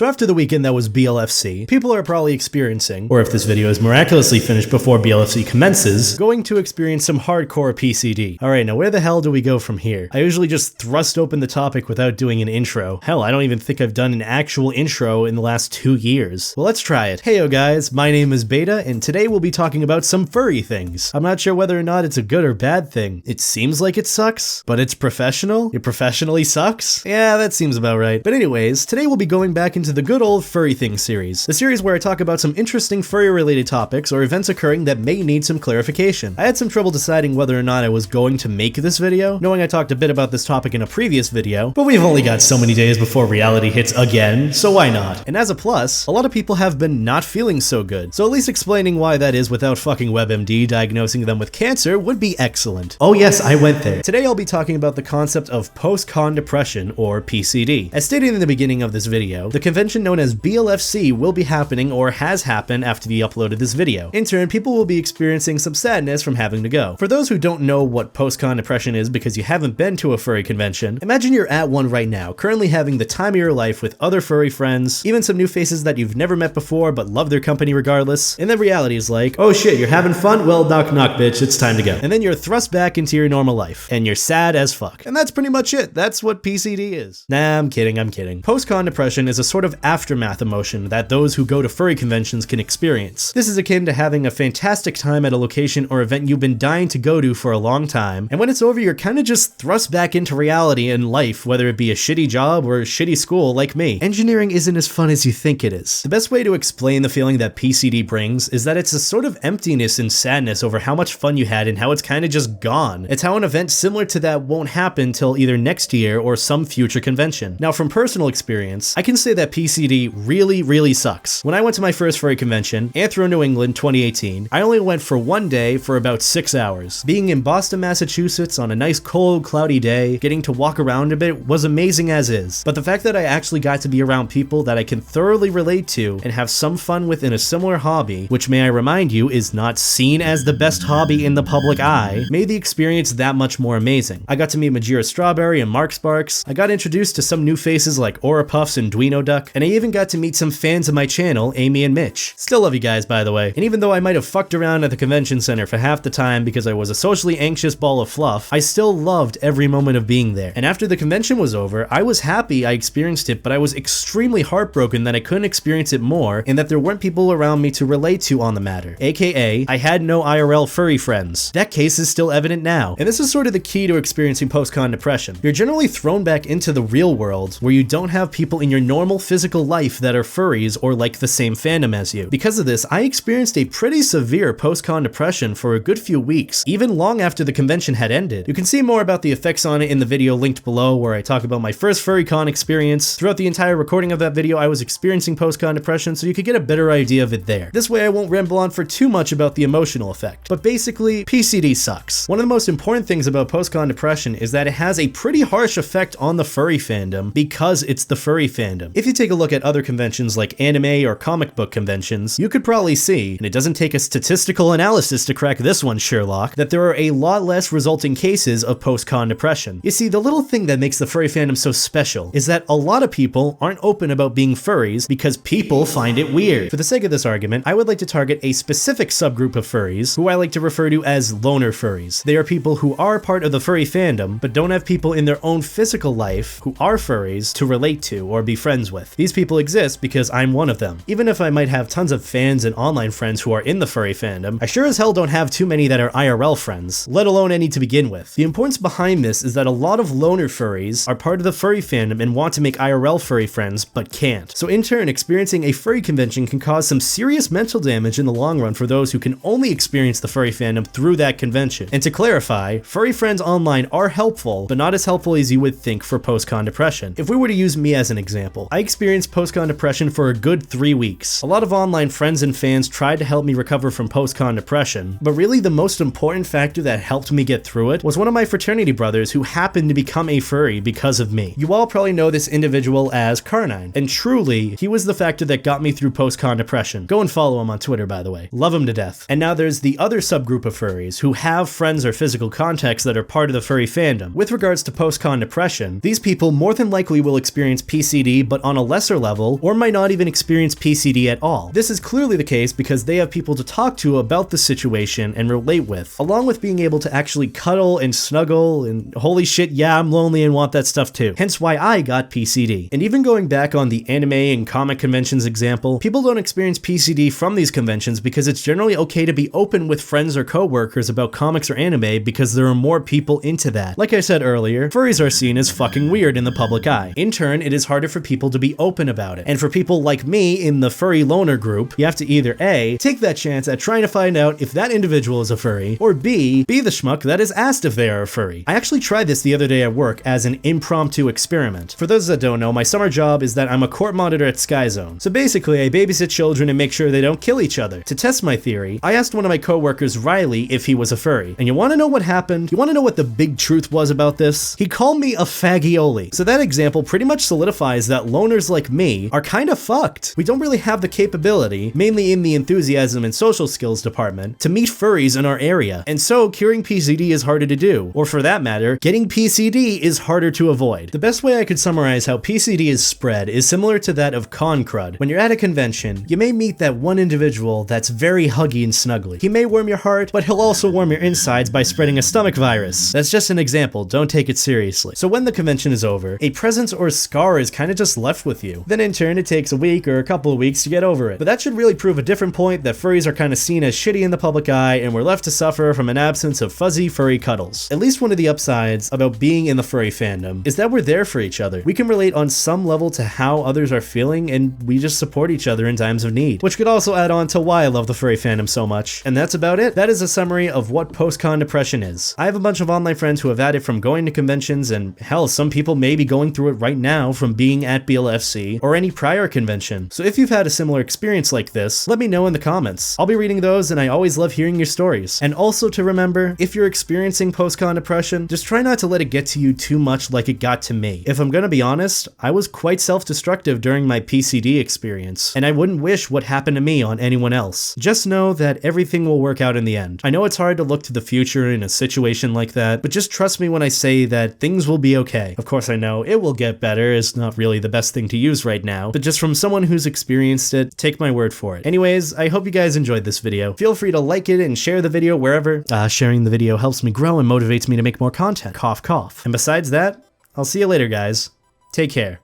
So after the weekend that was BLFC, people are probably experiencing, or if this video is miraculously finished before BLFC commences, going to experience some hardcore PCD. Alright, now where the hell do we go from here? I usually just thrust open the topic without doing an intro. Hell, I don't even think I've done an actual intro in the last 2 years. Well, let's try it. Heyo guys, my name is Beta, and today we'll be talking about some furry things. I'm not sure whether or not it's a good or bad thing. It seems like it sucks, but it's professional? It professionally sucks? Yeah, that seems about right. But anyways, today we'll be going back into the good old Furry Things series. The series where I talk about some interesting furry-related topics or events occurring that may need some clarification. I had some trouble deciding whether or not I was going to make this video, knowing I talked a bit about this topic in a previous video, but we've only got so many days before reality hits again, so why not? And as a plus, a lot of people have been not feeling so good, so at least explaining why that is without fucking WebMD diagnosing them with cancer would be excellent. Oh yes, I went there. Today I'll be talking about the concept of post-con depression, or PCD. As stated in the beginning of this video, the convention known as BLFC will be happening or has happened after the upload of this video. In turn, people will be experiencing some sadness from having to go. For those who don't know what post-con depression is because you haven't been to a furry convention, imagine you're at one right now, currently having the time of your life with other furry friends, even some new faces that you've never met before but love their company regardless, and then reality is like, oh shit, you're having fun? Well, knock knock bitch, it's time to go. And then you're thrust back into your normal life, and you're sad as fuck. And that's pretty much it. That's what PCD is. Nah, I'm kidding. Post-con depression is a sort of aftermath emotion that those who go to furry conventions can experience. This is akin to having a fantastic time at a location or event you've been dying to go to for a long time, and when it's over you're kinda just thrust back into reality and life, whether it be a shitty job or a shitty school like me. Engineering isn't as fun as you think it is. The best way to explain the feeling that PCD brings is that it's a sort of emptiness and sadness over how much fun you had and how it's kinda just gone. It's how an event similar to that won't happen till either next year or some future convention. Now from personal experience, I can say that PCD really sucks. When I went to my first furry convention, Anthro New England 2018, I only went for one day for about 6 hours. Being in Boston, Massachusetts on a nice cold, cloudy day, getting to walk around a bit was amazing as is. But the fact that I actually got to be around people that I can thoroughly relate to and have some fun with in a similar hobby, which may I remind you is not seen as the best hobby in the public eye, made the experience that much more amazing. I got to meet Majira Strawberry and Mark Sparks, I got introduced to some new faces like Aura Puffs and Duino Duck, and I even got to meet some fans of my channel, Amy and Mitch. Still love you guys, by the way. And even though I might have fucked around at the convention center for half the time because I was a socially anxious ball of fluff, I still loved every moment of being there. And after the convention was over, I was happy I experienced it, but I was extremely heartbroken that I couldn't experience it more and that there weren't people around me to relate to on the matter. AKA, I had no IRL furry friends. That case is still evident now. And this is sort of the key to experiencing post-con depression. You're generally thrown back into the real world where you don't have people in your normal physical life that are furries or like the same fandom as you. Because of this, I experienced a pretty severe post-con depression for a good few weeks, even long after the convention had ended. You can see more about the effects on it in the video linked below where I talk about my first FurryCon experience. Throughout the entire recording of that video, I was experiencing post-con depression, so you could get a better idea of it there. This way I won't ramble on for too much about the emotional effect. But basically, PCD sucks. One of the most important things about post-con depression is that it has a pretty harsh effect on the furry fandom because it's the furry fandom. If you take a look at other conventions like anime or comic book conventions, you could probably see, and it doesn't take a statistical analysis to crack this one, Sherlock, that there are a lot less resulting cases of post-con depression. You see, the little thing that makes the furry fandom so special is that a lot of people aren't open about being furries because people find it weird. For the sake of this argument, I would like to target a specific subgroup of furries who I like to refer to as loner furries. They are people who are part of the furry fandom but don't have people in their own physical life who are furries to relate to or be friends with. These people exist because I'm one of them. Even if I might have tons of fans and online friends who are in the furry fandom, I sure as hell don't have too many that are IRL friends, let alone any to begin with. The importance behind this is that a lot of loner furries are part of the furry fandom and want to make IRL furry friends but can't. So in turn, experiencing a furry convention can cause some serious mental damage in the long run for those who can only experience the furry fandom through that convention. And to clarify, furry friends online are helpful, but not as helpful as you would think for post-con depression. If we were to use me as an example, I experienced post-con depression for a good 3 weeks. A lot of online friends and fans tried to help me recover from post-con depression, but really the most important factor that helped me get through it was one of my fraternity brothers who happened to become a furry because of me. You all probably know this individual as Cantanine, and truly, he was the factor that got me through post-con depression. Go and follow him on Twitter, by the way. Love him to death. And now there's the other subgroup of furries who have friends or physical contacts that are part of the furry fandom. With regards to post-con depression, these people more than likely will experience PCD, but on a lesser level, or might not even experience PCD at all. This is clearly the case because they have people to talk to about the situation and relate with, along with being able to actually cuddle and snuggle and holy shit, yeah, I'm lonely and want that stuff too. Hence why I got PCD. And even going back on the anime and comic conventions example, people don't experience PCD from these conventions because it's generally okay to be open with friends or coworkers about comics or anime because there are more people into that. Like I said earlier, furries are seen as fucking weird in the public eye. In turn, it is harder for people to be open about it. And for people like me in the furry loner group, you have to either A, take that chance at trying to find out if that individual is a furry, or B, be the schmuck that is asked if they are a furry. I actually tried this the other day at work as an impromptu experiment. For those that don't know, my summer job is that I'm a court monitor at Sky Zone. So basically, I babysit children and make sure they don't kill each other. To test my theory, I asked one of my coworkers, Riley, if he was a furry. And you wanna know what happened? You wanna know what the big truth was about this? He called me a fagioli. So that example pretty much solidifies that loners like me are kinda fucked. We don't really have the capability, mainly in the enthusiasm and social skills department, to meet furries in our area. And so curing PCD is harder to do. Or for that matter, getting PCD is harder to avoid. The best way I could summarize how PCD is spread is similar to that of con crud. When you're at a convention, you may meet that one individual that's very huggy and snuggly. He may warm your heart, but he'll also warm your insides by spreading a stomach virus. That's just an example, don't take it seriously. So when the convention is over, a presence or scar is kind of just left with you. Then in turn, it takes a week or a couple of weeks to get over it. But that should really prove a different point that furries are kind of seen as shitty in the public eye and we're left to suffer from an absence of fuzzy furry cuddles. At least one of the upsides about being in the furry fandom is that we're there for each other. We can relate on some level to how others are feeling and we just support each other in times of need, which could also add on to why I love the furry fandom so much. And that's about it. That is a summary of what post-con depression is. I have a bunch of online friends who have had it from going to conventions, and hell, some people may be going through it right now from being at BLFC or any prior convention. So if you've had a similar experience like this, let me know in the comments. I'll be reading those and I always love hearing your stories. And also to remember, if you're experiencing post-con depression, just try not to let it get to you too much like it got to me. If I'm gonna be honest, I was quite self-destructive during my PCD experience, and I wouldn't wish what happened to me on anyone else. Just know that everything will work out in the end. I know it's hard to look to the future in a situation like that, but just trust me when I say that things will be okay. Of course I know it will get better is not really the best thing to use right now, but just from someone who's experienced it, take my word for it. Anyways, I hope you guys enjoyed this video. Feel free to like it and share the video wherever. Sharing the video helps me grow and motivates me to make more content. Cough, cough. And besides that, I'll see you later, guys. Take care.